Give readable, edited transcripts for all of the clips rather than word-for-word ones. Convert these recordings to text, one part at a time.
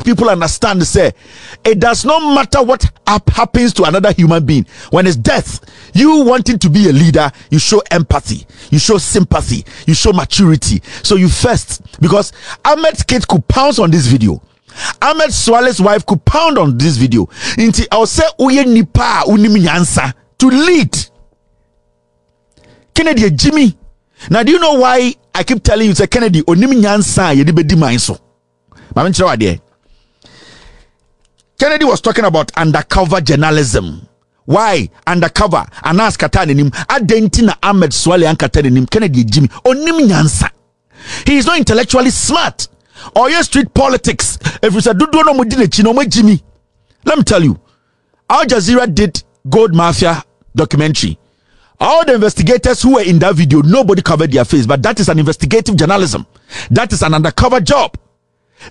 people understand, say, it does not matter what happens to another human being. When it's death, you wanting to be a leader, you show empathy, you show sympathy, you show maturity. So you first, because Ahmed's kid could pounce on this video. Ahmed Swale's wife could pound on this video. I'll say, Uye nipa unimi nyansa to lead. Kennedy Jimmy. Now, do you know why I keep telling you, say Kennedy, onimi nyansa yedibedi mainso. Kennedy was talking about undercover journalism. Why undercover? Anas katanim adentina Ahmed Swale and katanim Kennedy Jimmy onimi nyansa. He is not intellectually smart. Or your street politics. If you say do no mudine chino Jimmy, let me tell you, Al Jazeera did Gold Mafia documentary. All the investigators who were in that video, nobody covered their face, but that is an investigative journalism. That is an undercover job.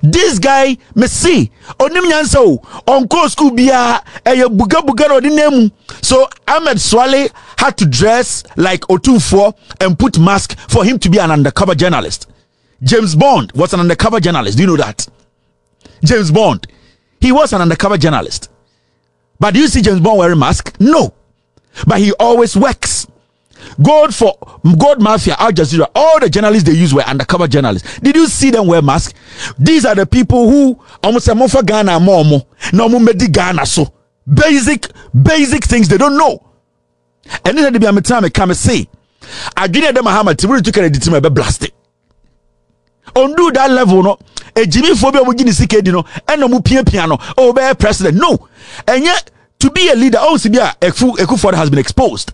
This guy, Messi, onim nyanso, onko school biya, buga buga odinemu. So Ahmed Swale had to dress like Otunfo and put mask for him to be an undercover journalist. James Bond was an undercover journalist. Do you know that? James Bond, he was an undercover journalist. But do you see James Bond wearing mask? No. But he always works. Gold Mafia, Al Jazeera, all the journalists they use were undercover journalists. Did you see them wear masks? These are the people who almost say for Ghana momo, no medi Ghana so basic things they don't know. And then the time come and say, I didn't them Muhammad to took a team be blasted. Undo that level, no. A Jimmy phobia would give the no, and no piano, oh, be president. No, and yet to be a leader, oh, Sibia, Ekuford has been exposed.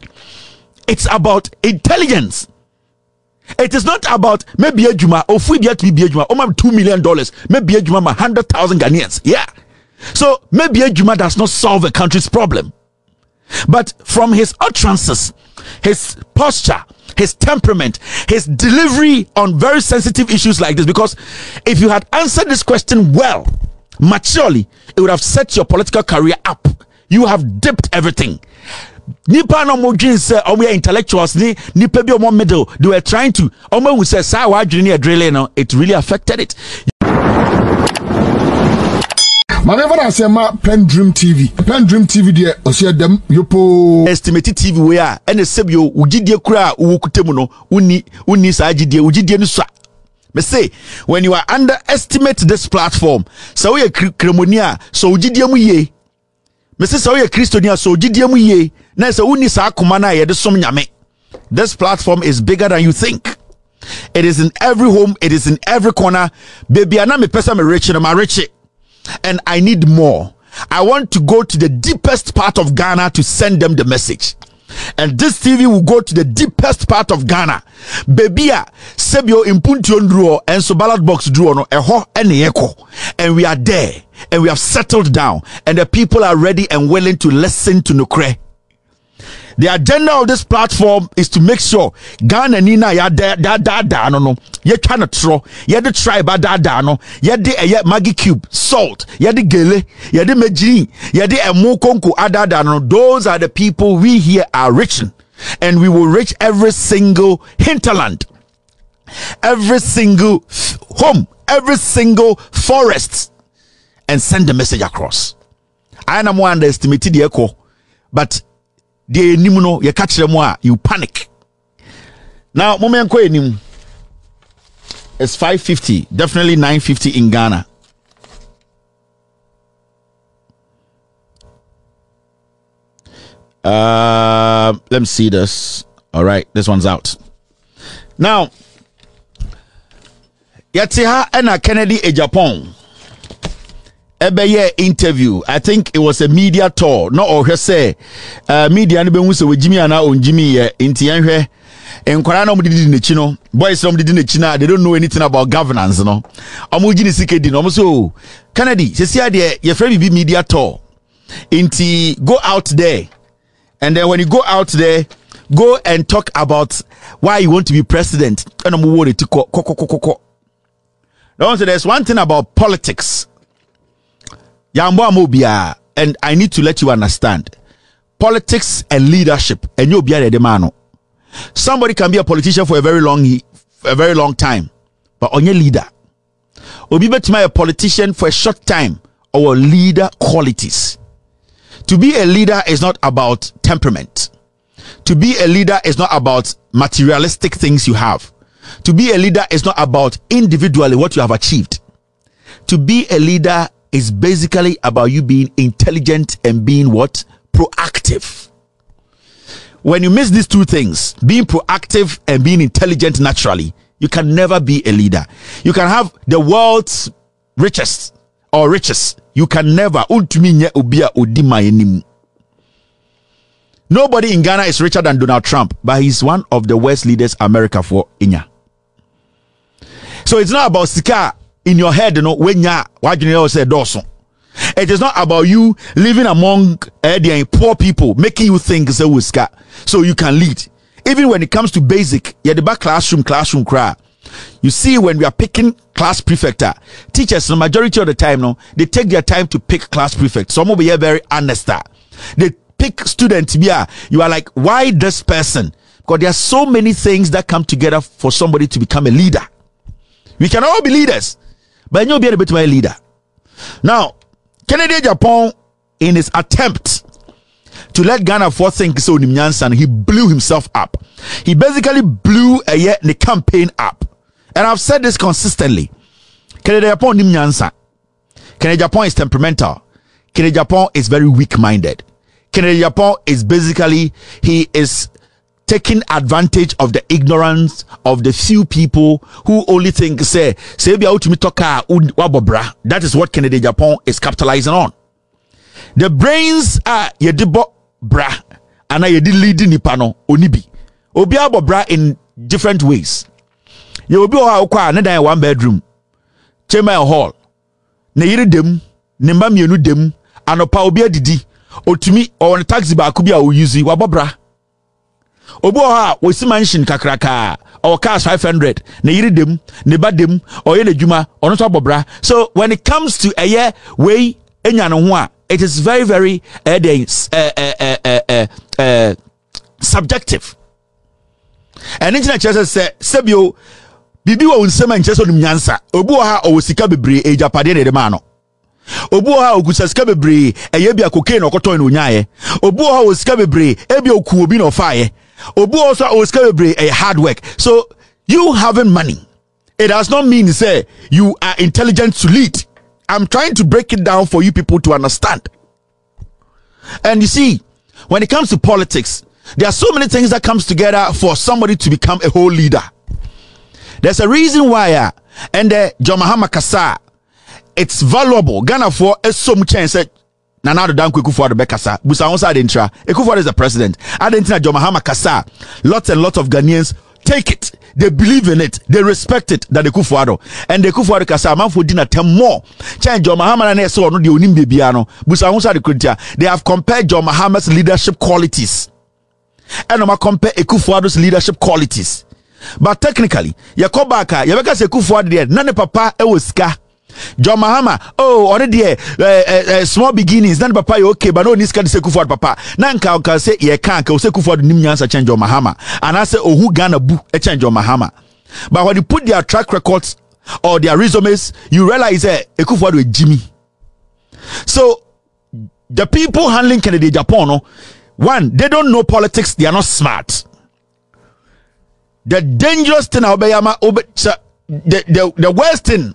It's about intelligence. It is not about maybe a Juma or free to be a Juma, or $2 million, maybe a Juma 100,000 Ghanaians. Yeah. So maybe a Juma does not solve a country's problem. But from his utterances, his posture, his temperament, his delivery on very sensitive issues like this, because if you had answered this question well, maturely, it would have set your political career up. You have dipped everything. Nipa no mo dream say we are intellectuals ni nipa bi omo middle, they were trying to omo who say sa wa dream drilling no, it really affected it. Whenever I say my PENDREAM TV there osia dem yopo estimated TV we are and sebio ugidie kura uwukutemu no uni sa agidie ugidie no so. Me say when you are underestimate this platform, so we cremonia so ugidie mu ye. Me say so we Christonia so ugidie mu ye. Na say uni sa akoma na ye de som nyame. This platform is bigger than you think. It is in every home, it is in every corner. Baby ana me pesa me rich na ma rich. And I need more. I want to go to the deepest part of Ghana to send them the message. And this TV will go to the deepest part of Ghana. Bebia, sebio impuntion draw and so ballot box draw no eho and echo. And we are there. And we have settled down. And the people are ready and willing to listen to Nukre. The agenda of this platform is to make sure Ghana Nina ya da no ye trying to throw ye the tribe da no ye the Maggie cube salt ye the gele ye the mejirin ye the emokonko ada no. Those are the people we here are reaching, and we will reach every single hinterland, every single home, every single forest, and send the message across. I am more underestimated the echo, but the nimuno you catch them you panic. Now moment it's 5:50, definitely 9:50 in Ghana. Let me see this. All right, this one's out now. Yatiha and Kennedy Agyapong interview. I think it was a media tour. No, or say media no be hu se we Jimmy ana on Jimmy inti enhwe enkwara no mudidi ne chi no boys no mudidi ne chi na they don't know anything about governance no. Omo gini sikedi no so Kennedy se sia de ye free be media tour. Inti go out there, and then when you go out there, go and talk about why you want to be president. And omo worry to ko. Now so there's one thing about politics. And I need to let you understand politics and leadership. And you'll be a man. Somebody can be a politician for a very long time, but on your leader, Obi betima a politician for a short time or leader qualities. To be a leader is not about temperament. To be a leader is not about materialistic things you have. To be a leader is not about individually what you have achieved. To be a leader is basically about you being intelligent and being what? Proactive. When you miss these two things, being proactive and being intelligent naturally, you can never be a leader. You can have the world's richest or richest. You can never. Nobody in Ghana is richer than Donald Trump, but he's one of the worst leaders America for Inya. So it's not about sika in your head, you know, when you say doso. It is not about you living among the poor people, making you think so you can lead. Even when it comes to basic, yeah, the back classroom cry. You see, when we are picking class prefect, teachers, the majority of the time, no, they take their time to pick class prefect. Some of you are very honest. They pick students. Yeah, you are like, why this person? Because there are so many things that come together for somebody to become a leader. We can all be leaders, but you'll be able to be a leader. Now, Kennedy Agyapong, in his attempt to let Ghana think so, he blew himself up. He basically blew the campaign up. And I've said this consistently. Kennedy Agyapong nim nyansa. Kennedy Agyapong is temperamental. Kennedy Agyapong is very weak-minded. Kennedy Agyapong is basically, he is taking advantage of the ignorance of the few people who only think that is what Kennedy Agyapong is capitalizing on. The brains are yedibo bra and yedi leading nipano onibi. Obi abo bra in different ways. You obi oha okwa na dan one bedroom. Chamber hall. Ne yiri dem, ne mba mienu dem, anopa obi adidi. Otumi on taxi ba kubi a oyuzi wabobra. Obi oha wosi mansion kakraka or cars 500 ne yiri dem, ne ba dem, or ye juma ono so abobra. So when it comes to a year way enya no ho a, it is very, very subjective. And internet churches say, Sebio, Bibi wa unsema ncheso ni mnyansa. Obu ha owosika bebre ejapade ne de mano. Obu ha ogusasika bebre eyebi akoke na okoton no nyaye. Obu ha owosika bebre ebi oku obi no faye. Obu also owosika bebre a hard work. So you having money, it does not mean say you are intelligent to lead. I'm trying to break it down for you people to understand. And you see, when it comes to politics, there are so many things that comes together for somebody to become a whole leader. There's a reason why, and the John Mahama Kasa, it's valuable. Ghana for a so much chance that Nanado Dan Kufuor the Bekasa, Busa Onsa Adentra, Kufuor is the president. Adentra John Mahama Kasa, lots and lots of Ghanaians take it. They believe in it. They respect it. That the Kufuor and the Kufuor Kasa man for dinner 10 more. Change John Mahama and so no the Onim Bibiano. Busa Onsa the Kuntia. They have compared John Mahama's leadership qualities. And I compare Kufuor's leadership qualities. But technically, Yakobaka, Yabaka se Kufuor there. None papa ewoska. John Mahama, oh, already small beginnings. None papa you okay, but no niska se Kufuor papa. Nanka ka say ye can't se Kufuor nim nyansa change John Mahama. And I say oh who Ghana bu e change John Mahama. But when you put their track records or their resumes, you realize Kufuor with Jimmy. So the people handling Kennedy Agyapong, no, one, they don't know politics, they are not smart. The dangerous thing the worst thing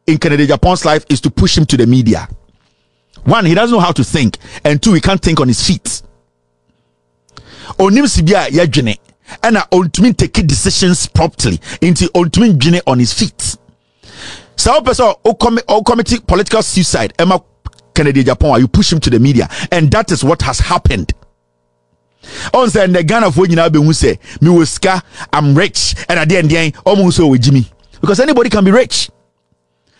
in Kennedy Agyapong's life is to push him to the media. One, he doesn't know how to think, and two, he can't think on his feet. Onim sibia yadwene and ultimately take decisions properly into ultimately on his feet. So person or committee political suicide Emma Kennedy Agyapong, you push him to the media, and that is what has happened. On say the Ghana for you now be who say me woska I'm rich and at the end almost so with Jimmy, because anybody can be rich,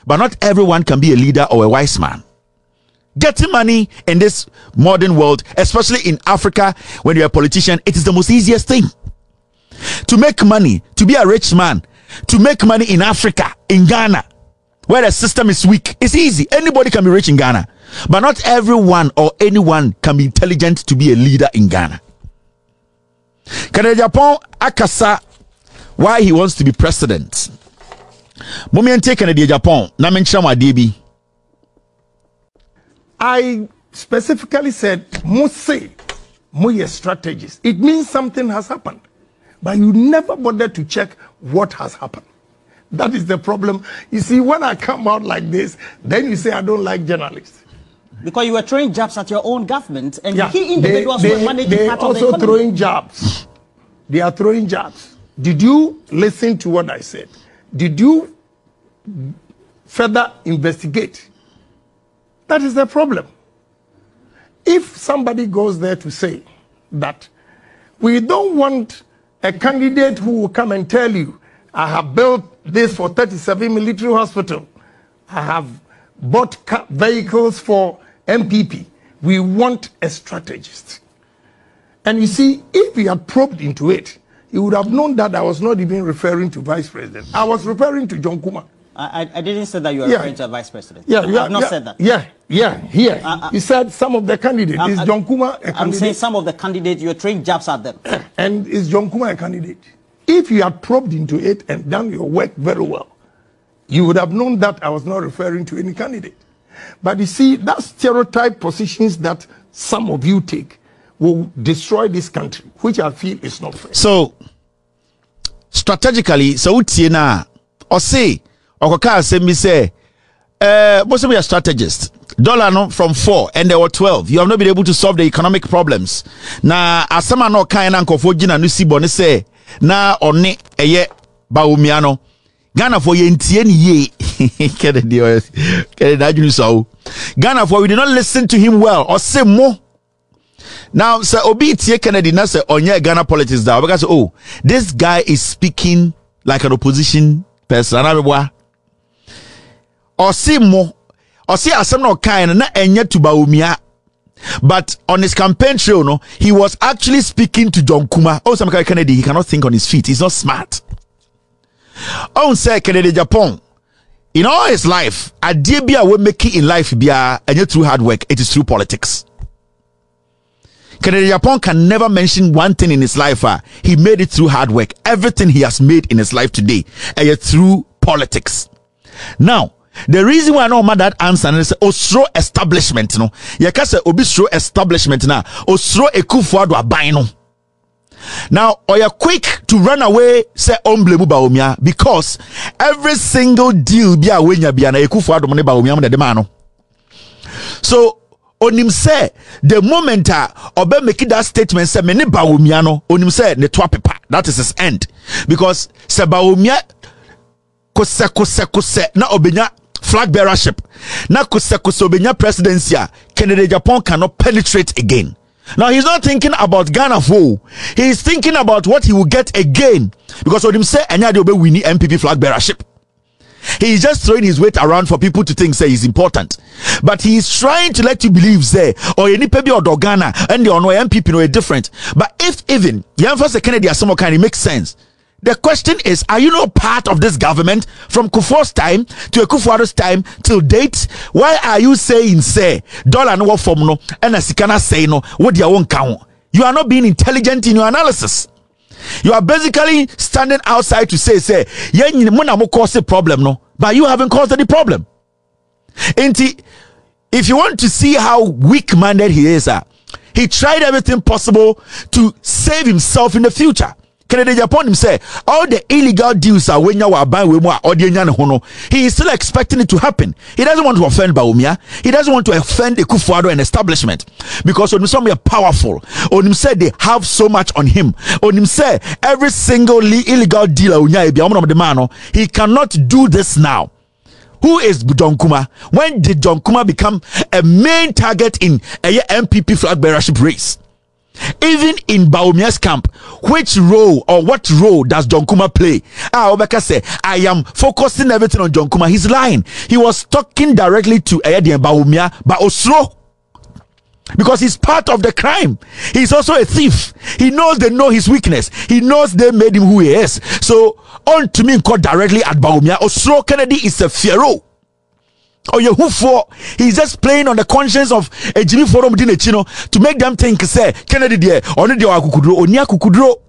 but not everyone can be a leader or a wise man. Getting money in this modern world, especially in Africa, when you're a politician, it is the most easiest thing to make money, to be a rich man, to make money in Africa, in Ghana, where the system is weak. It's easy. Anybody can be rich in Ghana, but not everyone or anyone can be intelligent to be a leader in Ghana. Kennedy Agyapong akasa why he wants to be president. Moment take Kennedy Agyapong. Na mention wa DB. I specifically said, must say, more strategies. It means something has happened, but you never bother to check what has happened. That is the problem. You see, when I come out like this, then you say I don't like journalists. Because you were throwing jabs at your own government, and key individuals were managing part of the economy. They also throwing jabs. They are throwing jabs. Did you listen to what I said? Did you further investigate? That is the problem. If somebody goes there to say that we don't want a candidate who will come and tell you, I have built this for 37 military hospital, I have bought vehicles for MPP. We want a strategist. And you see, if we had probed into it, you would have known that I was not even referring to Vice President. I was referring to John Kuma. I didn't say that you were referring to a Vice President. Yeah, I have not said that. Here. You said some of the candidates. Is John Kuma a candidate? I'm saying some of the candidates, you're throwing jabs at them. And is John Kuma a candidate? If you had probed into it and done your work very well, you would have known that I was not referring to any candidate. But you see, that stereotype positions that some of you take will destroy this country, which I feel is not fair. So, strategically, so Utiena, or say, Okoka say me say, most of you are strategists. Dollar no from 4 and there were 12. You have not been able to solve the economic problems. Na asama no kind of fojina nusi bone say na oni eye baumiano. Ghana for ye Kennedy so Ghana for we did not listen to him well or say more. Now say Obi tie Kennedy na say onye Ghana politics da because oh this guy is speaking like an opposition person. Or say more or say asem no kind na enye to Baumia. But on his campaign trail, no, he was actually speaking to John Kuma. Oh, some Kennedy, he cannot think on his feet. He's not smart. Oh, say Kennedy Agyapong. In all his life, a dear be we make it in life be and yet through hard work, it is through politics. Kennedy Agyapong can never mention one thing in his life. He made it through hard work. Everything he has made in his life today, and yet through politics. Now, the reason why I know that answer is Osro establishment, no. Yakase Obisro establishment na Osro Ekufuado abaino. Now, or you're quick to run away, say Omblemu Baumia, because every single deal be a win ya be an Ekufuado money Baumia de mano. So onim say the moment Obe make that statement say many Baumiano, onim say ne twa pepa. That is his end. Because se Baumia kose na obenya flag bearership na kose obenya presidency Kennedy Agyapong cannot penetrate again. Now he's not thinking about Ghana for he's thinking about what he will get again because what him say anya de obe wini MPP flag bearership. He is just throwing his weight around for people to think say he's important, but he is trying to let you believe say or any pebi or Ghana and the ono MPP no different. But if even the emphasis Kennedy as some kind it makes sense. The question is, are you not part of this government from Kufuor's time to Ekufuado's time till date? Why are you saying say dollar no form no and as sikana say no what you won't count? You are not being intelligent in your analysis. You are basically standing outside to say yeah muna mo cause a problem no, but you haven't caused any problem. If you want to see how weak-minded he is, he tried everything possible to save himself in the future. Kennedy Agyapong him say all the illegal deals are when you are buying with more audience. He is still expecting it to happen. He doesn't want to offend Baumia. He doesn't want to offend the Ekufuado and establishment because when some are powerful, on him say they have so much on him. On him say every single illegal deal he cannot do this now. Who is John Kuma? When did John Kuma become a main target in a MPP flag bearership race? Even in Baumia's camp, which role or what role does John Kuma play? Obeka say, I am focusing everything on John Kuma. He's lying. He was talking directly to Ayadi and Baumia, but Osro. Because he's part of the crime. He's also a thief. He knows they know his weakness. He knows they made him who he is. So, on to me, called directly at Baumia. Osro Kennedy is a pharaoh. Or you who for he's just playing on the conscience of a Jimmy Forum Dinechino to make them think say Kennedy there only the Akukudro Onia Kukudro.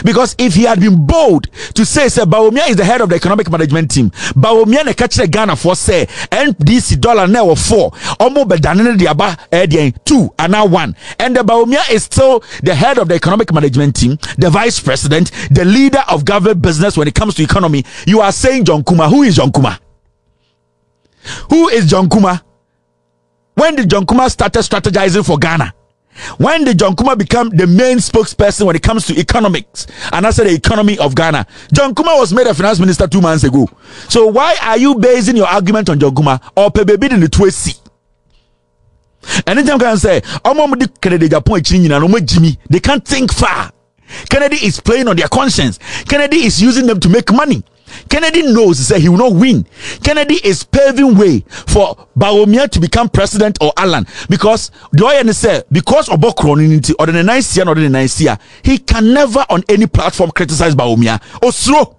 Because if he had been bold to say Bawumia is the head of the economic management team, Bawumia ne catch the Ghana for say NDC dollar now 4, almost bedanene the aba 2 and now 1, and the Bawumia is still the head of the economic management team, the vice president, the leader of government business when it comes to economy. You are saying John Kuma. Who is John Kuma? Who is John Kuma? When did John Kuma started strategizing for Ghana? When did John Kuma become the main spokesperson when it comes to economics and also the economy of Ghana? John Kuma was made a finance minister 2 months ago. So why are you basing your argument on John Kuma or Pebebe in the 2C? Anytime can say, they can't think far. Kennedy is playing on their conscience. Kennedy is using them to make money. Kennedy knows that he will not win. Kennedy is paving way for Bawumia to become president or Alan, because the way say because of Bokronity or the nice year or the nice year, he can never on any platform criticize Bawumia or slow.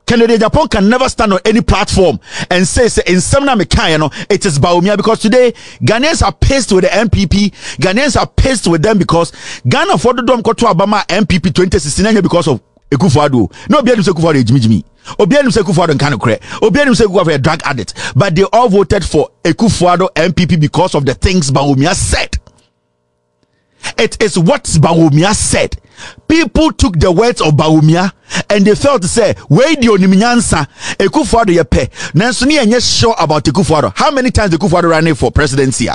Kennedy Agyapong can never stand on any platform and say in Semna Mekayano it is Bawumia, because today Ghanaians are pissed with the MPP. Ghanaians are pissed with them because Ghana for the dom to Obama MPP 2016 because of Ekufuado. No Obianim say Ekufuado Jimmy. Obianim say Ekufuado Nkanokre. Obianim say Ekufuado a drug addict. But they all voted for Ekufuado MPP because of the things Bawumia said. It is what Bawumia said. People took the words of Bawumia and they felt to say, where the Oniminyansa, Ekufuado yepe. Nansuni enye sure about Ekufuado. How many times Ekufuado ran for presidency?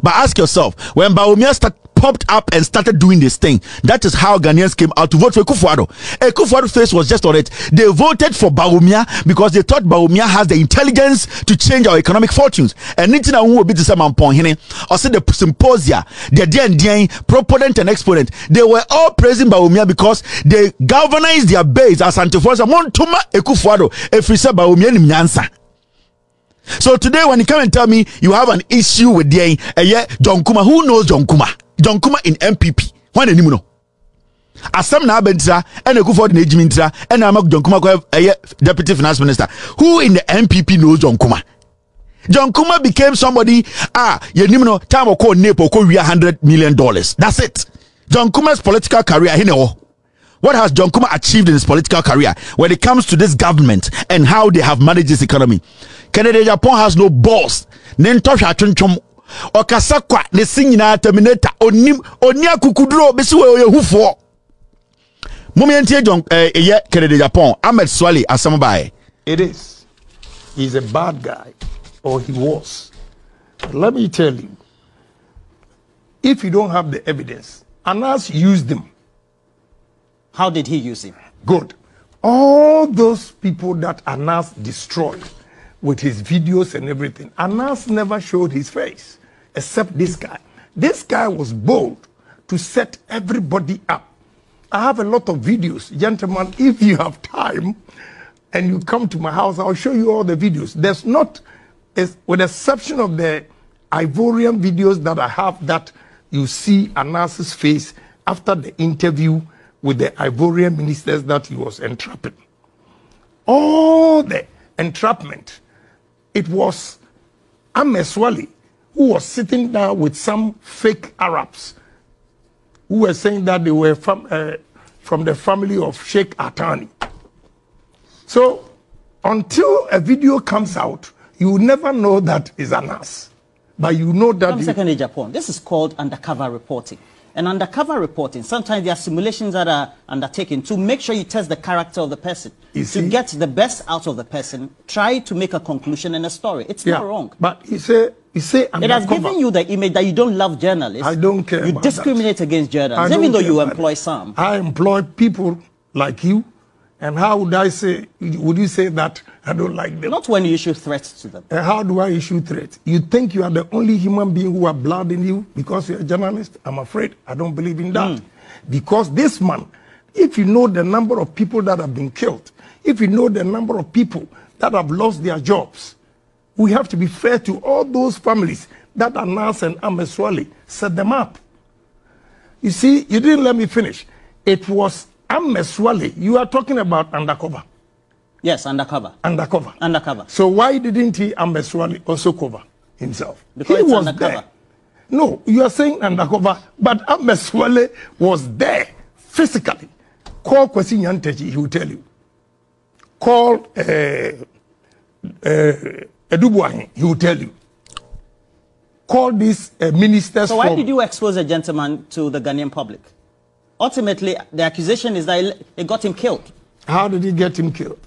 But ask yourself, when Bawumia popped up and started doing this thing, that is how Ghanaians came out to vote for Ekufuado. Ekufuado's face was just on it. They voted for Bawumia because they thought Bawumia has the intelligence to change our economic fortunes. And Nitina will be the same point. Also the symposia, the DND, proponent and exponent, they were all praising Bawumia because they galvanized their base as anti-force. Montuma Ekufuado, if we say Bawumia ni mnyansa. So today when you come and tell me you have an issue with the John Kuma, who knows John Kuma? John Kuma in MPP. One anymore. Asam na bentra and Ekufuado na ejimintra and amak John Kuma deputy finance minister. Who in the MPP knows John Kuma? John Kuma became somebody you know time or call Nepo $100 million. That's it. John Kuma's political career, what has John Kuma achieved in his political career when it comes to this government and how they have managed this economy? Kennedy Agyapong has no balls. Nentosha chunchom okasakwa ne sinyina terminator onim onia kukudro besi we hufo. Mumientie John Kennedy Agyapong Ahmed Swali asambae. It is. He's a bad guy, or he was. But let me tell you, if you don't have the evidence, Anas used them. How did he use him? Good. All those people that Anas destroyed with his videos and everything, Anas never showed his face, except this guy. This guy was bold to set everybody up. I have a lot of videos. Gentlemen, if you have time and you come to my house, I'll show you all the videos. There's not, with the exception of the Ivorian videos that I have, that you see Anas's face after the interview with the Ivorian ministers that he was entrapping. All the entrapment, it was Ameswali who was sitting down with some fake Arabs who were saying that they were from the family of Sheikh Atani. So until a video comes out, you will never know that is Anas. But you know that... Japan. This is called undercover reporting. And undercover reporting, sometimes there are simulations that are undertaken to make sure you test the character of the person. To get the best out of the person, try to make a conclusion and a story. It's not wrong. But you say it has given you the image that you don't love journalists. I don't care. You discriminate against journalists, even though you employ some. I employ people like you. And how would I say, would you say that I don't like them? Not when you issue threats to them. And how do I issue threats? You think you are the only human being who have blood in you because you're a journalist? I'm afraid I don't believe in that. Because this man, if you know the number of people that have been killed, if you know the number of people that have lost their jobs, we have to be fair to all those families that Anas and Ameswali set them up. You see, you didn't let me finish. It was Ameswali. You are talking about undercover. Yes, undercover. Undercover. Undercover. So why didn't he, Ameswali, also cover himself? Because he was undercover. there. No, you are saying undercover, but Ahmed Swale was there physically. Call Kwesi Nyantechi, he will tell you. Call Edubuahin, he will tell you. Call these ministers. So why did you expose a gentleman to the Ghanaian public? Ultimately, the accusation is that it got him killed. How did he get him killed?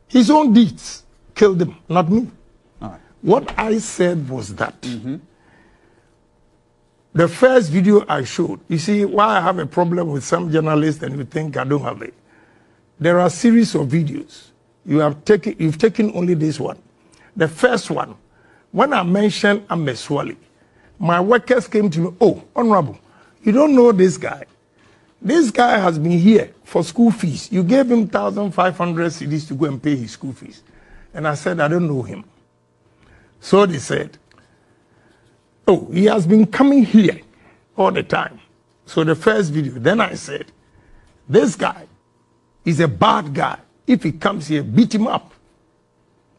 His own deeds killed him, not me. All right. What I said was that the first video I showed, you see why I have a problem with some journalists and you think I don't have it. There are a series of videos. You've taken only this one. The first one, when I mentioned Ahmed Swale, my workers came to me, oh, Honorable, you don't know this guy. This guy has been here for school fees. You gave him 1,500 cedis to go and pay his school fees. And I said, I don't know him. So they said, oh, he has been coming here all the time. So the first video, then I said, this guy is a bad guy. If he comes here, beat him up.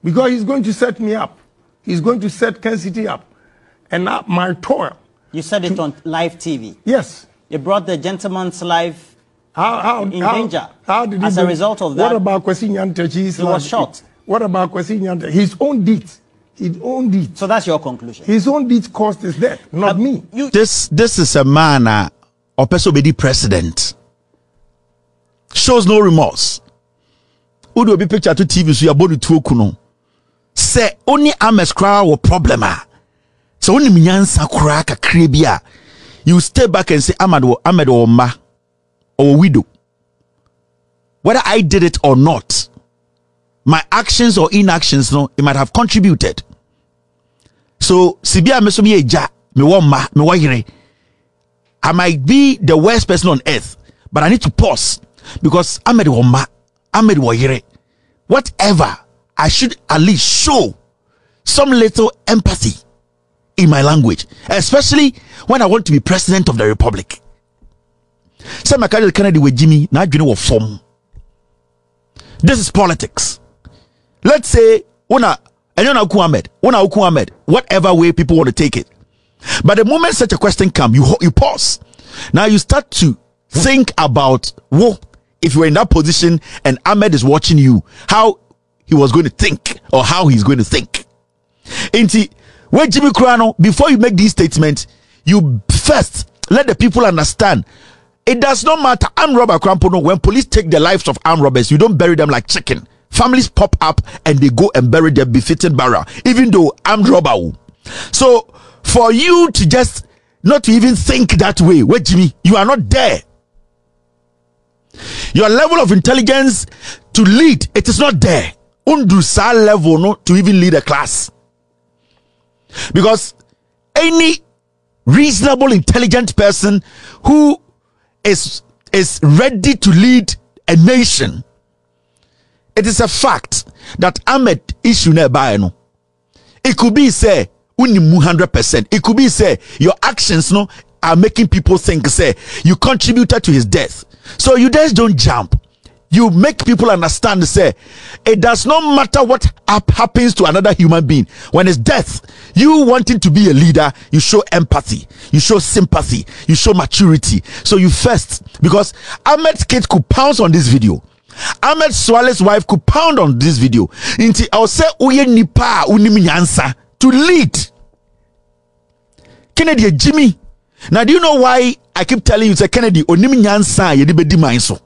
Because he's going to set me up. He's going to set Ken City up. And my toil. You said it on live TV. Yes. You brought the gentleman's life in danger. How did he as a result of that? What about Kwesi Nyantechi? He was shot. What about Kwesi Nyantechi? His own deeds. His own deeds. So that's your conclusion. His own deeds caused his death, not me. This is a man or person be the president. Shows no remorse. Who do be picture to TV so you about to kuno. Say only Ahmed Swale or problem. So only minyansa kura kakra bia. You stay back and say Ahmed or ma or widow. Whether I did it or not, my actions or inactions, no, it might have contributed. So Sibia mesomi eja me woma me wayire. I might be the worst person on earth, but I need to pause because Ahmed woma, Ahmed wayire. Whatever, I should at least show some little empathy in my language, especially when I want to be president of the republic. Some Kennedy with Jimmy, now you know what form. This is politics. Let's say whatever way people want to take it. But the moment such a question comes, you pause. Now you start to think about if you were in that position and Ahmed is watching you, how he was going to think or how he's going to think. Where Jimmy Crano, before you make these statements, you first let the people understand. It does not matter. Armed robber Krampono, when police take the lives of armed robbers, you don't bury them like chicken. Families pop up and they go and bury them befitting burial, even though armed robber. So for you to just not to even think that way, where Jimmy, you are not there. Your level of intelligence to lead, it is not there. Undu sa level no to even lead a class. Because any reasonable, intelligent person who is ready to lead a nation, it is a fact that Ahmed issue nearby. No, it could be say unimu 100%. It could be say your actions no are making people think say you contributed to his death. So you just don't jump. You make people understand, say, it does not matter what happens to another human being. When it's death, you wanting to be a leader, you show empathy, you show sympathy, you show maturity. So you first, because Ahmed's kid could pounce on this video. Ahmed Swale's wife could pound on this video. I'll say, Uye nipa unimiyansa to lead. Kennedy, Jimmy. Now, do you know why I keep telling you, say, Kennedy, unimiyansa yedibedi mainso?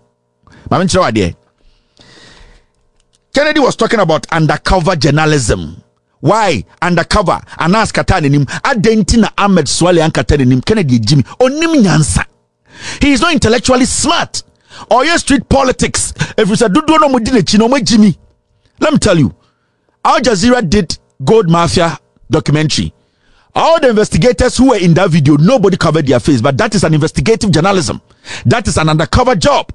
Kennedy was talking about undercover journalism. Why undercover? And ask Katanim, Adentina Ahmed Swale and Katanim, Kennedy Jimmy, onim nyansa. He is not intellectually smart. Or your street politics. If you said, do no mudine chino Jimmy. Let me tell you, Al Jazeera did Gold Mafia documentary. All the investigators who were in that video, nobody covered their face, but that is an investigative journalism. That is an undercover job.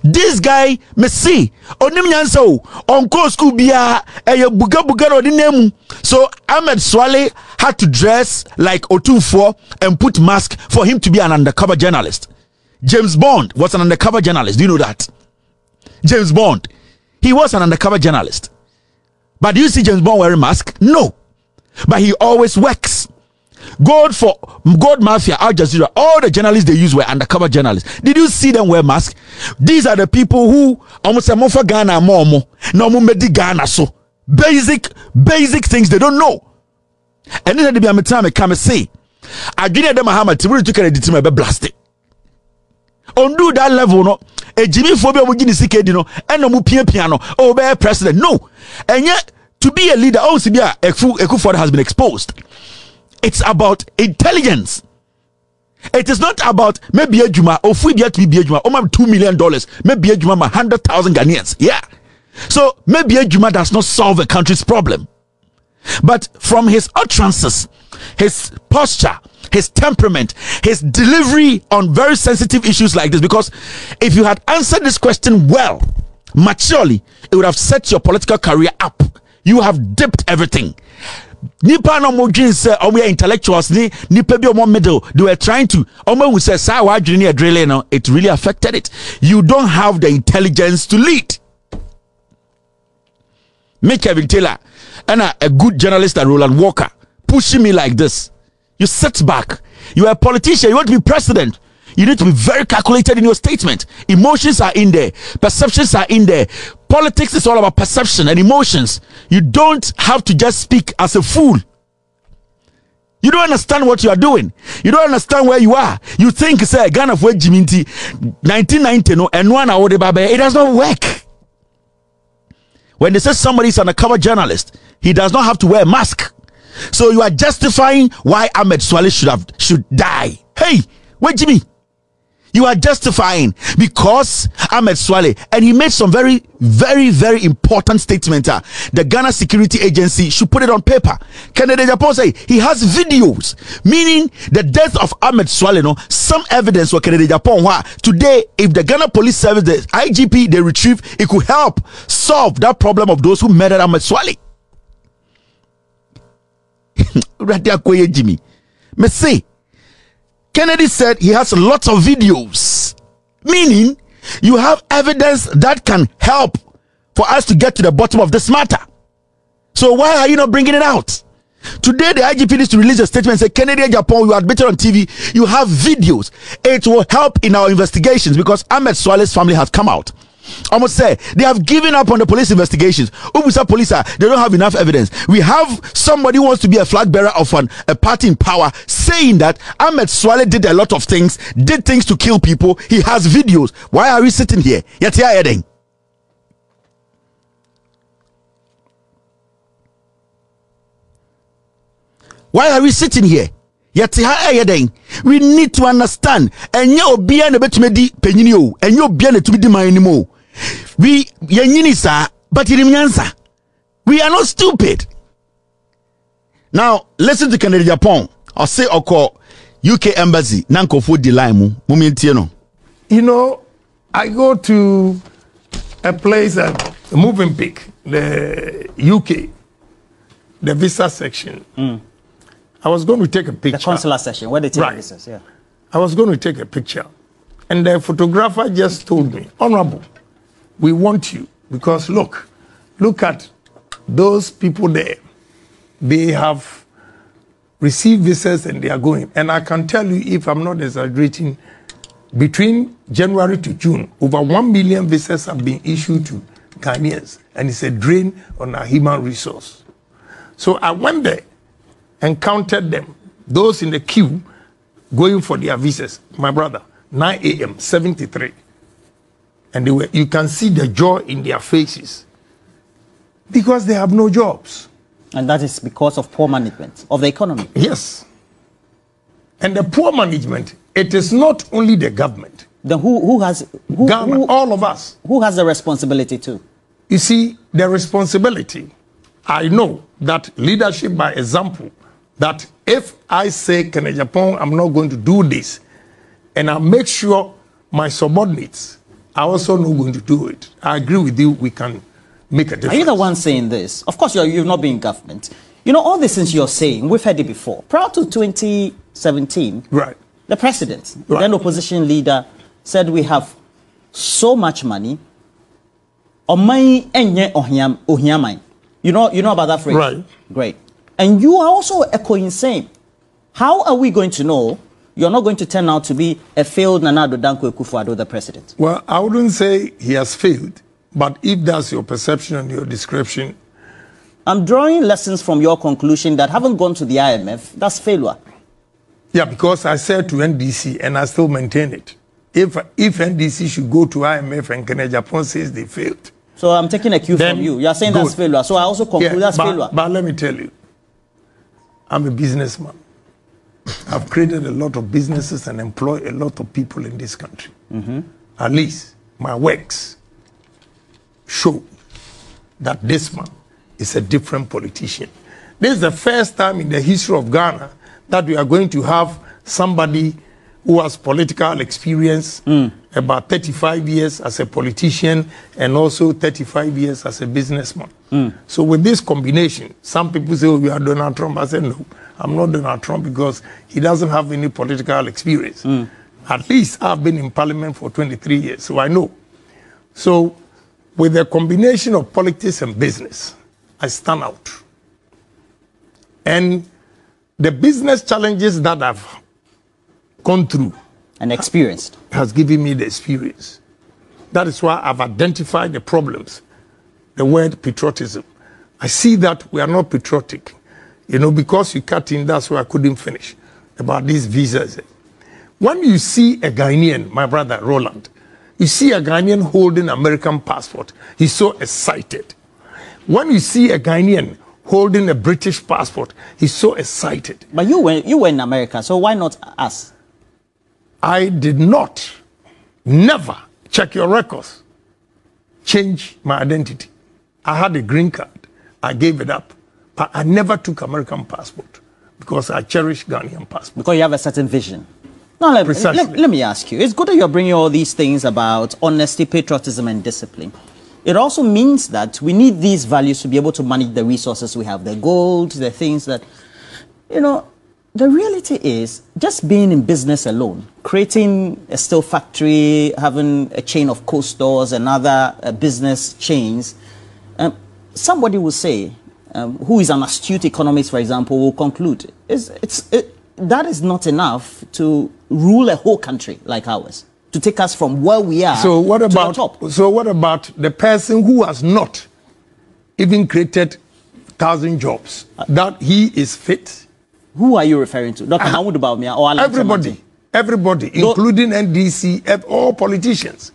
This guy, Messi, onim nyanso, onko school biya, buga odinemu. So Ahmed Swale had to dress like Otunfo and put mask for him to be an undercover journalist. James Bond was an undercover journalist. Do you know that? James Bond, he was an undercover journalist. But do you see James Bond wearing mask? No. But he always works. Gold Mafia, Al Jazeera, all the journalists they use were undercover journalists. Did you see them wear masks? These are the people who almost say for Ghana more no medi Ghana so basic things they don't know. And then the time I come and say, I didn't them Muhammad to took a team be blasted. Undo that level no. A Jimmy phobia would give the no and no piano oh be president. No. And yet to be a leader, also be a Ekufo has been exposed. It's about intelligence. It is not about maybe a Juma or free to be a Juma, or $2 million, maybe a Juma 100,000 Ghanaians. Yeah. So maybe a Juma does not solve a country's problem. But from his utterances, his posture, his temperament, his delivery on very sensitive issues like this, because if you had answered this question well, maturely, it would have set your political career up. You have dipped everything. Nipa no mo dream say intellectuals ni nipa bi middle, they were trying to who say sa wa dream adrenaline no, it really affected it. You don't have the intelligence to lead. Make Kevin Taylor and a good journalist like Roland Walker pushing me like this. You sit back. You are a politician. You want to be president. You need to be very calculated in your statement. Emotions are in there. Perceptions are in there. Politics is all about perception and emotions. You don't have to just speak as a fool. You don't understand what you are doing. You don't understand where you are. You think, say, Ghana for Jiminti, 1990, no, and one hour, it does not work. When they say somebody is an undercover journalist, he does not have to wear a mask. So you are justifying why Ahmed Swale should die. Hey, wait, Jimmy. You are justifying because Ahmed Swale, and he made some very, very, very important statement. The Ghana Security Agency should put it on paper. Kennedy Agyapong say he has videos, meaning the death of Ahmed Swale. No, some evidence for Kennedy Agyapong. Today, if the Ghana Police Service, the IGP, they retrieve, it could help solve that problem of those who murdered Ahmed Swale. Jimmy, me say. Kennedy said he has lots of videos, meaning you have evidence that can help for us to get to the bottom of this matter. So why are you not bringing it out? Today, the IGP needs to release a statement and say, Kennedy Agyapong, you admitted on TV, you have videos. It will help in our investigations because Ahmed Swale's family has come out. Almost say they have given up on the police investigations. Ubusa police they don't have enough evidence. We have somebody who wants to be a flag bearer of a party in power saying that Ahmed Swale did a lot of things, did things to kill people. He has videos. Why are we sitting here? Why are we sitting here? We need to understand. And you be an abetmedi penino, and you be an to be my anymore. We yanisa, but we are not stupid. Now listen to Kennedy Agyapong. I'll say call UK embassy. Nanko for the line. You know, I go to a place at Movenpick, the UK, the visa section. I was going to take a picture. The consular section, where they take visas, yeah. I was going to take a picture. And the photographer just told me, Honorable, we want you. Because look at those people there. They have received visas and they are going. And I can tell you, if I'm not exaggerating, between January to June, over 1 million visas have been issued to Ghanaians. And it's a drain on our human resource. So I went there and counted them, those in the queue going for their visas. My brother, 9 a.m., 73. And they were, you can see the joy in their faces because they have no jobs. And that is because of poor management of the economy. Yes. And the poor management, it is not only the government. Then who has Ghana, all of us. Who has the responsibility too? You see, the responsibility, I know that leadership by example, that if I say, Kennedy Agyapong, I'm not going to do this, and I make sure my subordinates are also not going to do it, I agree with you, we can make a difference. Are you the one saying this? Of course, you've not been in government. You know, all these things you're saying, we've heard it before. Prior to 2017, right, the president, the then opposition leader, said we have so much money. You know about that phrase? Right. Great. And you are also echoing saying, How are we going to know you're not going to turn out to be a failed Nana Addo Dankwa Akufo-Addo, the president? Well, I wouldn't say he has failed, but if that's your perception and your description. I'm drawing lessons from your conclusion that haven't gone to the IMF. That's failure. Yeah, because I said to NDC, and I still maintain it. If NDC should go to IMF and Agyapong says they failed. So I'm taking a cue from you. You're saying that's failure. So I also conclude that's failure. But let me tell you, I'm a businessman. I've created a lot of businesses and employ a lot of people in this country. At least my works show that this man is a different politician. This is the first time in the history of Ghana that we are going to have somebody who has political experience, about 35 years as a politician and also 35 years as a businessman. So with this combination, some people say, oh, you are Donald Trump. I said, no, I'm not Donald Trump because he doesn't have any political experience. At least I've been in parliament for 23 years, so I know. So with the combination of politics and business, I stand out. And the business challenges that I've gone through and experienced has given me the experience. That is why I've identified the problems. The word patriotism. I see that we are not patriotic. You know, because you cut in, that's why I couldn't finish about these visas. When you see a Ghanaian, my brother Roland, you see a Ghanaian holding American passport, he's so excited. When you see a Ghanaian holding a British passport, he's so excited. But you were in America, so why not us? I did not, never, check your records, change my identity. I had a green card. I gave it up. But I never took American passport because I cherish Ghanaian passport. Because you have a certain vision. Now, let me ask you. It's good that you're bringing all these things about honesty, patriotism, and discipline. It also means that we need these values to be able to manage the resources we have, the gold, the things that, you know, the reality is just being in business alone, creating a steel factory, having a chain of co-stores and other business chains, somebody will say, who is an astute economist, for example, will conclude, that is not enough to rule a whole country like ours, to take us from where we are to the top. So what about the person who has not even created 1,000 jobs, that he is fit? Who are you referring to? Dr. Mahmoud Bawumia or Alan Everybody, including NDC, all politicians.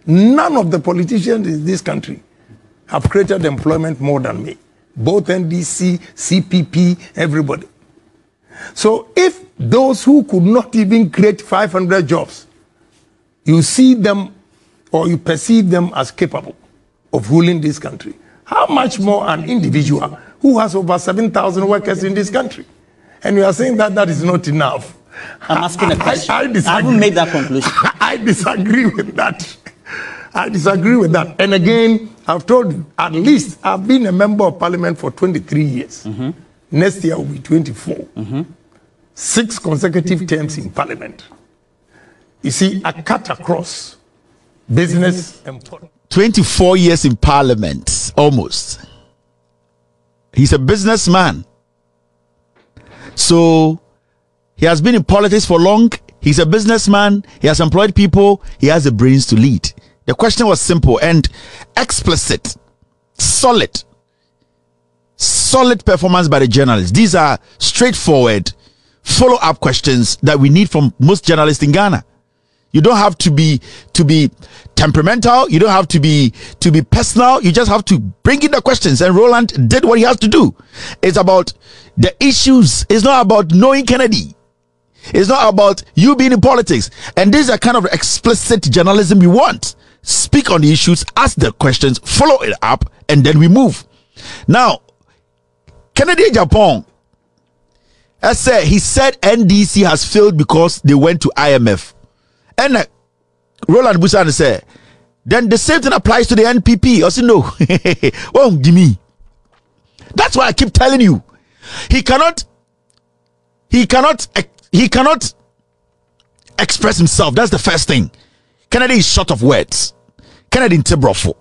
None of the politicians in this country have created employment more than me. Both NDC, CPP, everybody. So if those who could not even create 500 jobs, you see them or you perceive them as capable of ruling this country, how much more an individual who has over 7,000 workers in this country? And you are saying that that is not enough. I'm asking a question. I disagree. I haven't made that conclusion. I disagree with that. I disagree with that. And again, I've told you, at least I've been a member of parliament for 23 years. Next year will be 24. 6 consecutive terms in parliament. You see, I cut across business and politics. 24 years in parliament, almost. He's a businessman. So he has been in politics for long. He's a businessman. He has employed people. He has the brains to lead. The question was simple and explicit. Solid performance by the journalists. These are straightforward follow-up questions that we need from most journalists in Ghana. You don't have to be temperamental. You don't have to be personal. You just have to bring in the questions. And Roland did what he has to do. It's about the issues. It's not about knowing Kennedy. It's not about you being in politics. And this is a kind of explicit journalism we want. Speak on the issues, ask the questions, follow it up, and then we move. Now, Kennedy Agyapong, he said NDC has failed because they went to IMF. And Roland Busan said, then the same thing applies to the NPP. I said, no. Oh, give me. That's why I keep telling you. He cannot express himself. That's the first thing. Kennedy is short of words. Kennedy in Tibrofo.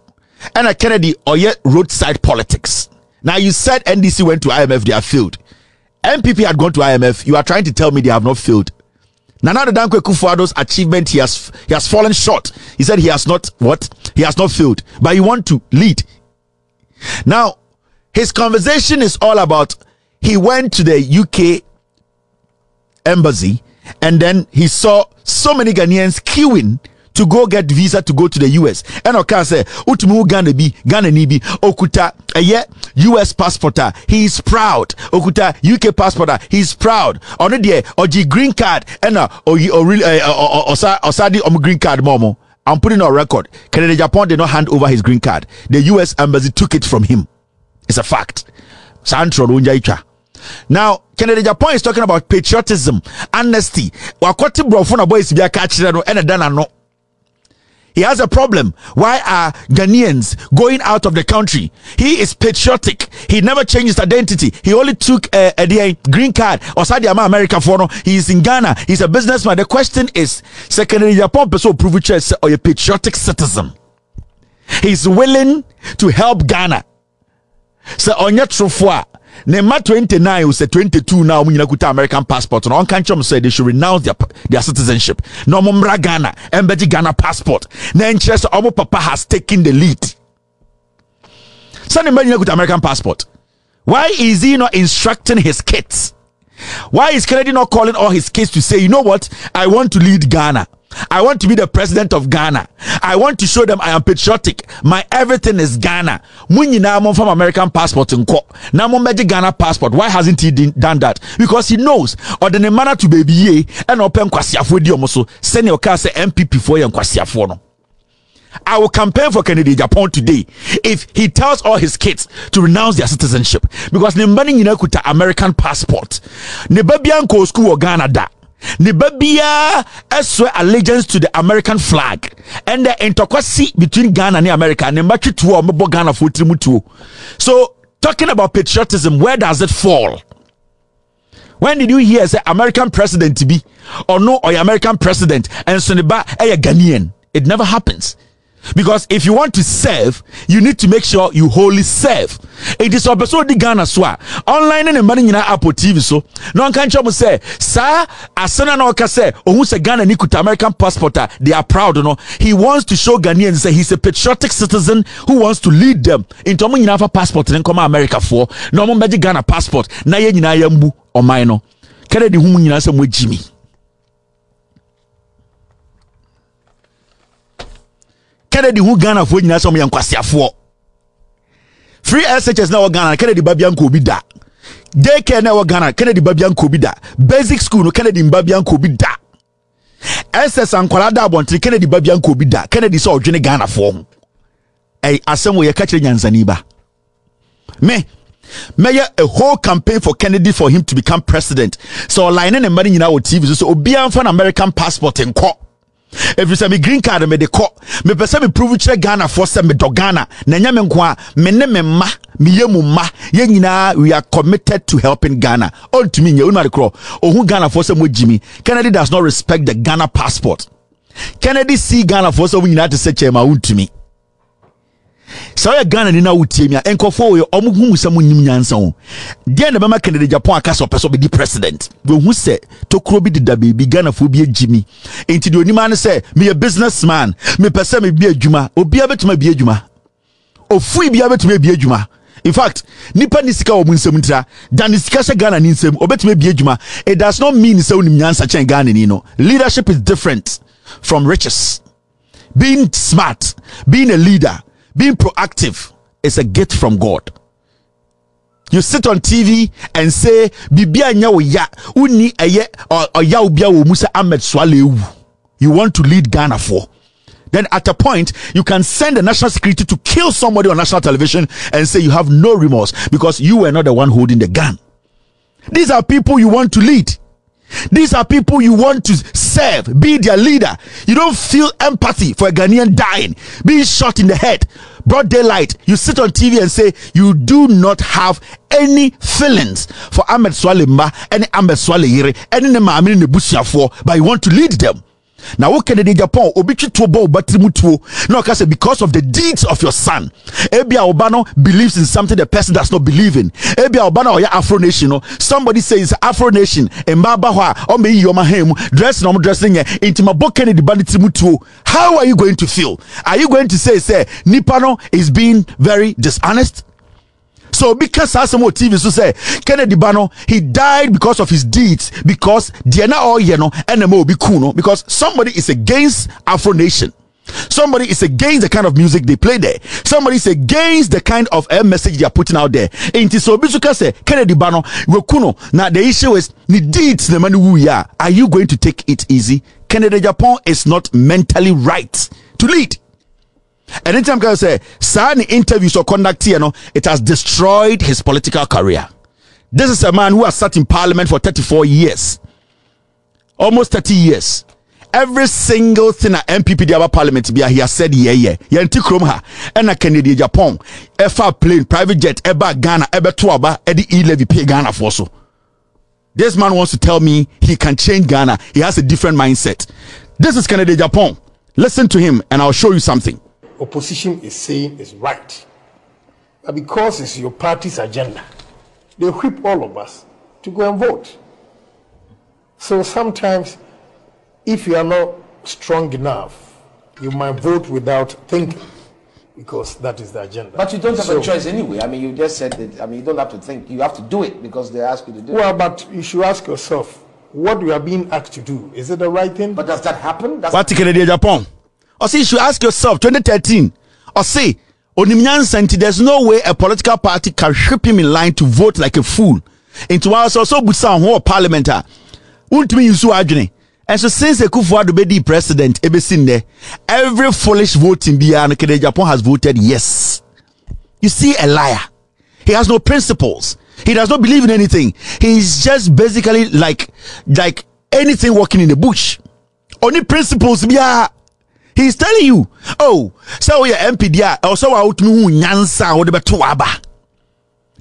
And Kennedy or yet roadside politics. Now you said NDC went to IMF, they are failed. MPP had gone to IMF. You are trying to tell me they have not failed. Nana Dankwa Akufo-Addo's achievement, he has fallen short. He said he has not failed, but you want to lead. Now, his conversation is all about, he went to the UK embassy and then he saw so many Ghanaians queuing to go get visa to go to the US. And okay, say utumu Ghana nibi okuta US passport. He is proud. Okuta UK passport. He is proud. On the oji green card and osadi green card momo. I'm putting on record. Agyapong did not hand over his green card. The US embassy took it from him. It's a fact. Now, Agyapong is talking about patriotism, honesty. He has a problem. Why are Ghanaians going out of the country? He is patriotic. He never changed his identity. He only took a green card. America for he is in Ghana. He's a businessman. The question is, Agyapong person prove church or a patriotic citizen. He's willing to help Ghana. So on your trufwa. Nema 29 who said 22 now when you kuta American passport and on country said they should renounce their citizenship. No mumra Ghana, embedi Ghana passport. Na interest omo papa has taken the lead. So you kuta American passport. Why is he not instructing his kids? Why is Kennedy not calling all his kids to say, you know what? I want to lead Ghana. I want to be the president of Ghana. I want to show them I am patriotic. My everything is Ghana. Munyi from American passport nko. Na mo meji Ghana passport. Why hasn't he done that? Because he knows or the manner to baby ye and open kwasiafo di omoso. Send your car say MPP for you kwasiafo no. I will campaign for Agyapong today if he tells all his kids to renounce their citizenship, because nembani nyina kuta American passport. Ne babian ko school or Ghana da. Ne babia swear allegiance to the American flag, and the intercourse between Ghana and America. Nembachi tuo mebo Ghana for trimutuo. So talking about patriotism, where does it fall? When did you hear say American president to be or no or American president and so a Ghanaian? It never happens. Because if you want to serve, you need to make sure you wholly serve. It is also the Ghana swa online and money in Apple TV. So no can say, sir, asana no ka say, oh, who's a Ghana nikuta American passport, they are proud, you know. He wants to show Ghanaians say he's a patriotic citizen who wants to lead them into money in passport and come America for no more magic Ghana passport. Na ye nyina yambu or mine. Kere di humu nyina some Jimmy. Kennedy who Ghana for nyina some yankwasiafo. Free SHS na Ghana, Kennedy babian ko bi da. Daycare na Ghana, Kennedy babian ko bi da. Basic school no Kennedy babian ko bi da. SS ankwala da abontre Kennedy babian ko bi da. Kennedy so odwene Ghana for. Asem wo ye ka kire nyansani ba. Me a whole campaign for Kennedy for him to become president. So line and money nyina wo TV so obian for an American passport enko. If you say me green card me de ko me pese me prove che Ghana for say me do Ghana na nya me nko a me ne me ma me yemu ma ye nyina we are committed to helping Ghana on to me nya unu adekro ohun Ghana for say mo jimi. Kennedy does not respect the Ghana passport. Kennedy see Ghana for say we nyina to say chema to me. So ya Ghana ni na wutie mi a enkofo we omuhu se munyim nyansa ho de na bema Kennedy Agyapong akaso peso be di president we hu se tokro bi dida be Ghana fo bi agimi enti de onima ne se me a businessman me pese me bi adwuma obi abetuma bi adwuma ofui bi abetuma bi adwuma. In fact, nipa ni sika omu nsem ntira dan ni sika se Ghana ni nsem obetuma bi adwuma. It does not mean se onim nyansa chen Ghana ni no. Leadership is different from riches. Being smart, being a leader, being proactive is a gift from God. You sit on TV and say, Bibia nya ya uni eye or ya ubia wo musa Ahmed Swale. You want to lead Ghana for. Then at a point, you can send the national security to kill somebody on national television and say you have no remorse because you were not the one holding the gun. These are people you want to lead. These are people you want to serve, be their leader. You don't feel empathy for a Ghanaian dying, being shot in the head, broad daylight. You sit on TV and say you do not have any feelings for Ahmed Swale Mba, any Ahmed Swale Yere, any Nema Amini Nebusiafo, but you want to lead them. Now, what can Agyapong obichi to bo batrimutuo? No, because of the deeds of your son. Ebia Obano believes in something the person does not believe in. Ebia Obano or Afro Nation. No, somebody says Afro Nation. Mbaba or me yoma him dress no dressing into my book Kennedy batrimutuo. How are you going to feel? Are you going to say Nipano is being very dishonest? So because Asamo TV so say Kennedy Bano, he died because of his deeds, because Diana or Yeno NMO be kuno, because somebody is against Afro Nation. Somebody is against the kind of music they play there. Somebody is against the kind of message they are putting out there. And so Bisuka say Kennedy Bano we kuno. Now the issue is the deeds the money we are. Are you going to take it easy? Kennedy Agyapong is not mentally right to lead. And anytime I say, Sani interviews or conduct here, it has destroyed his political career. This is a man who has sat in parliament for 34 years. Almost 30 years. Every single thing at MPP the other parliament he has said yeah. Yanti Kromha and a Kennedy Agyapong. Efa plane, private jet, eba Ghana, eba tuaba, edi e-levy pay Ghana for so. This man wants to tell me he can change Ghana. He has a different mindset. This is Kennedy Agyapong. Listen to him and I'll show you something. Opposition is saying is right, but because it's your party's agenda, they whip all of us to go and vote. So sometimes, if you are not strong enough, you might vote without thinking, because that is the agenda. But you don't have a choice anyway. I mean, you just said that. I mean, you don't have to think. You have to do it because they ask you to do it. Well, but you should ask yourself, what you are being asked to do, is it the right thing? But does that happen? What Kennedy Agyapong? Or see, you should ask yourself, 2013, or say, there's no way a political party can whip him in line to vote like a fool. Into our so busa who parliament. Won't me use arguing. And so since the Kufuor be the president, every foolish voting Kennedy Agyapong has voted yes. You see a liar. He has no principles. He does not believe in anything. He's just basically like anything walking in the bush. Only principles he's telling you, oh, so we are MPD, also out mu nyansa or the betuaba.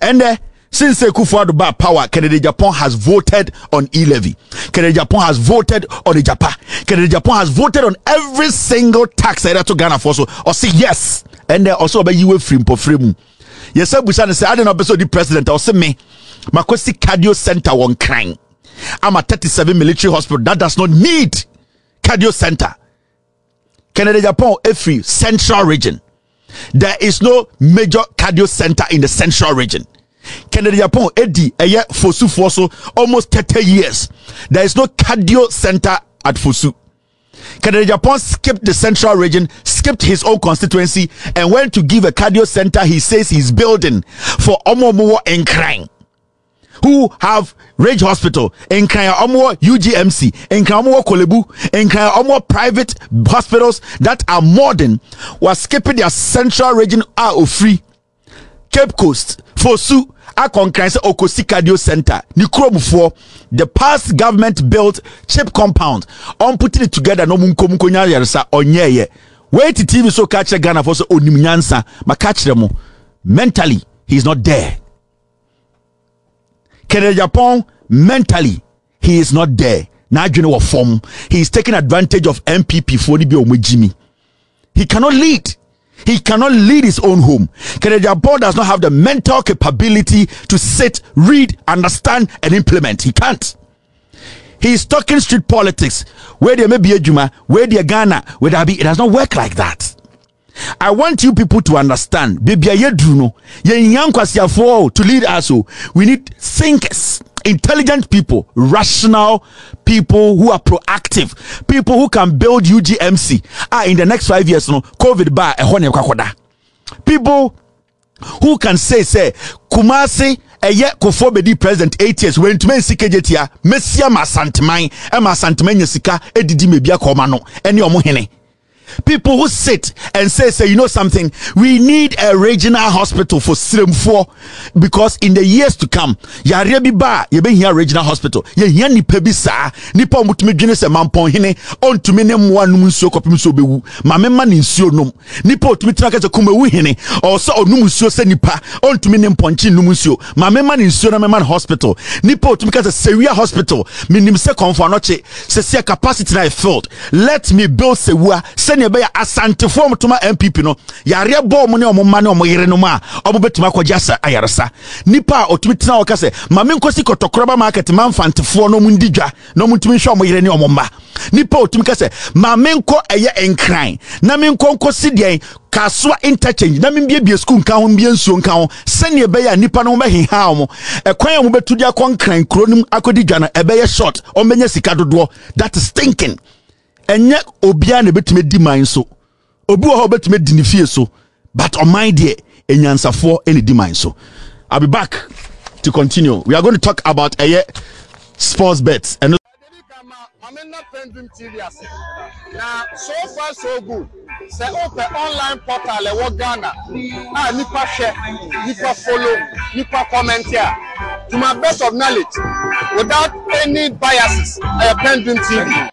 And since the Kufuor bad power, Kennedy Agyapong has voted on e-levy. Kennedy Agyapong has voted on the Japan. Kennedy Agyapong has voted on every single tax that to Ghana for so or say yes. And also by you free for free. Yes, sir, Busan say I don't know the president or say me. Makosi cardio center one crying. I'm a 37 military hospital that does not need cardio center. Kennedy Agyapong every central region. There is no major cardio center in the central region. Kennedy Agyapong Eddie Fosu almost 30 years. There is no cardio center at Fosu. Kennedy Agyapong skipped the central region, skipped his own constituency, and went to give a cardio center he says he's building for Omomo and Krang, who have Rage Hospital, and Omo UGMC, and Omo Kolebu, and Omo private hospitals that are modern, was skipping their central region are free. Cape Coast, Fosu, Akonkanse Okosi Cardio Center, Nikromufo, the past government built cheap compound, on putting it together, no munkomukonya yarsa, onyeye. Wait till TV so catch a Ghana for so onimnyansa, but catch them mentally, he's not there. Kennedy Agyapong, mentally, he is not there. Now you know what form. He is taking advantage of MPP for the Jimmy. He cannot lead. He cannot lead his own home. Kennedy Agyapong does not have the mental capability to sit, read, understand, and implement. He can't. He is talking street politics. Where there may be a Juma, where there Ghana, where there be, it does not work like that. I want you people to understand. Baby, to lead us. We need thinkers, intelligent people, rational people who are proactive, people who can build UGMC. In the next 5 years, COVID bar people who can say Kumasi Kufuor be the president 8 years when to men sikejetia Messia Masantiman Emma Santiman Sika edidi mebia koma no ene omo hene. People who sit and say, you know something, we need a regional hospital for Sremfo, because in the years to come, yare bi ba, ye be here regional hospital. Ye here nipa bi sa, nipa mutumi dwene se mampon hene, ontumi ne mwa num nsuo kopim so bewu. Ma memma ne nsuo nom. Nipa otumi tena ka se kumewu hene, o so onum nsuo se nipa, ontumi ne mponchi num nsuo. Ma memma ne nsuo na memma hospital. Nipa otumi ka se Sewia hospital, minim se konfo anoche, se capacity na filled. Let me build Sewia. Senya be ya asante form tuma MPP no yare bo mo ne omma ne omoyere no ma obetuma kwagya ayaresa nipa otumi tena woka se ma menkosi kotokroba market man fantefo no mundidwa no mutumi hwe omoyere ne omma nipa otumi ka se ma menko eye enkran na menko nkosi de kaswa interchange na membie school nka ho mbie nsuo nka ho senya be ya nipa no be ha mo ekwan mo betudi akonkran kronim akodidwa na ebe ye short o menye sika dodo. That is thinking. Enye obia na betime di man so obi wo ho betime di ni fie so, but on my dear enyansafo eni di man so. I'll be back to continue. We are going to talk about sports bets and PENDREAM TV now so far so good. Say open online portal e Ghana. Nipa share, nipa follow, nipa comment here. To my best of knowledge, without any biases, PENDREAM TV.